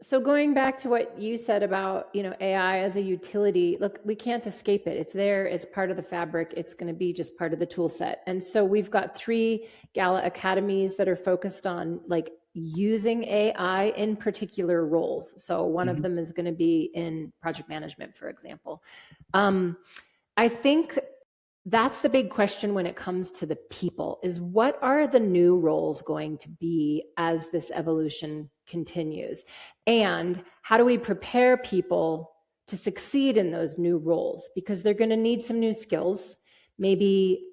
So going back to what you said about, AI as a utility, look, we can't escape it. It's there, it's part of the fabric, it's going to be just part of the tool set. And so we've got 3 Gala academies that are focused on like using AI in particular roles. So one of Hmm. them is going to be in project management, for example. Um, I think that's the big question when it comes to the people is what are the new roles going to be as this evolution continues, and how do we prepare people to succeed in those new roles, because they're going to need some new skills, maybe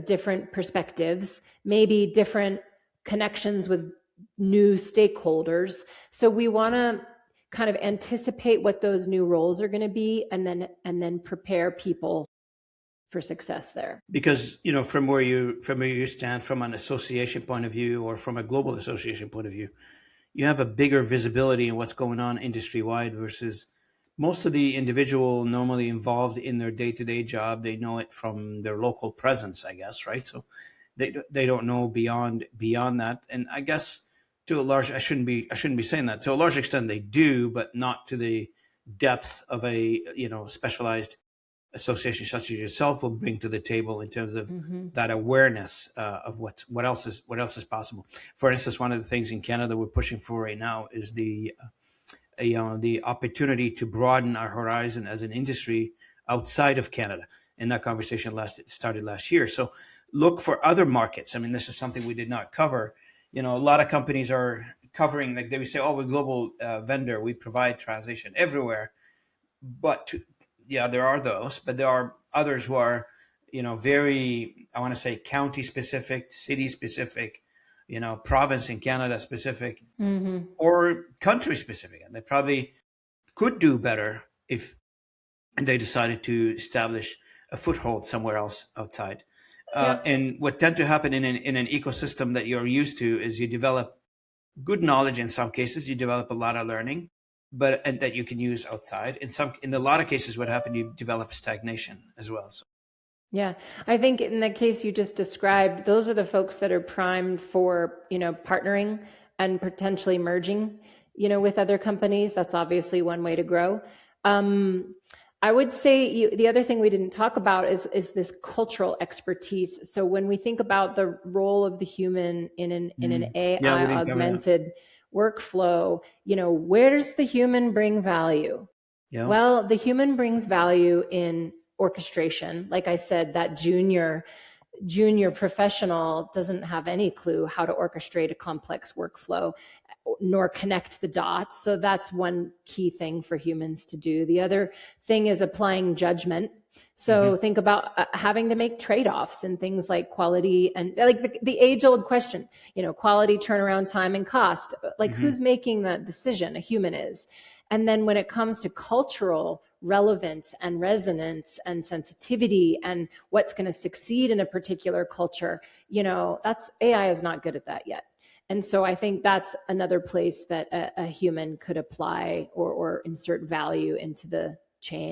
different perspectives, maybe different connections with new stakeholders. So we want to kind of anticipate what those new roles are going to be, and then prepare people for success there. Because from where you stand from an association point of view or from a global association point of view, you have a bigger visibility in what's going on industry wide versus most of the individual normally involved in their day to day job. They know it from their local presence, I guess, right? So they don't know beyond that, and I guess to a large, I shouldn't be saying that, to a large extent they do, but not to the depth of a specialized association such as yourself will bring to the table in terms of Mm-hmm. that awareness of what else is possible. For instance, one of the things in Canada we're pushing for right now is the opportunity to broaden our horizon as an industry outside of Canada. And that conversation started last year. So look for other markets. I mean, this is something we did not cover. A lot of companies are covering, like they would say, oh, we're a global vendor. We provide translation everywhere. But yeah, there are those, but there are others who are, very, I want to say county specific, city specific, province in Canada specific, Mm-hmm. or country specific. And they probably could do better if they decided to establish a foothold somewhere else outside. Yep. And what tend to happen in an ecosystem that you're used to is you develop good knowledge in some cases, you develop a lot of learning, but and that you can use outside. In a lot of cases, what happened, you develop stagnation as well. So, Yeah. I think in the case you just described, those are the folks that are primed for, partnering and potentially merging, with other companies. That's obviously one way to grow. Um, I would say the other thing we didn't talk about is this cultural expertise. So when we think about the role of the human in an yeah, AI we didn't cover that. augmented workflow, where does the human bring value? Yeah. Well, the human brings value in orchestration. Like I said, that junior professional doesn't have any clue how to orchestrate a complex workflow nor connect the dots. So that's one key thing for humans to do. The other thing is applying judgment. Hmm. So think about having to make trade-offs and things like quality and like the age-old question, quality, turnaround time, and cost. Like Hmm. who's making that decision? A human is. And then when it comes to cultural relevance and resonance and sensitivity and what's going to succeed in a particular culture, that's AI is not good at that yet. And so I think that's another place that a human could apply or insert value into the chain.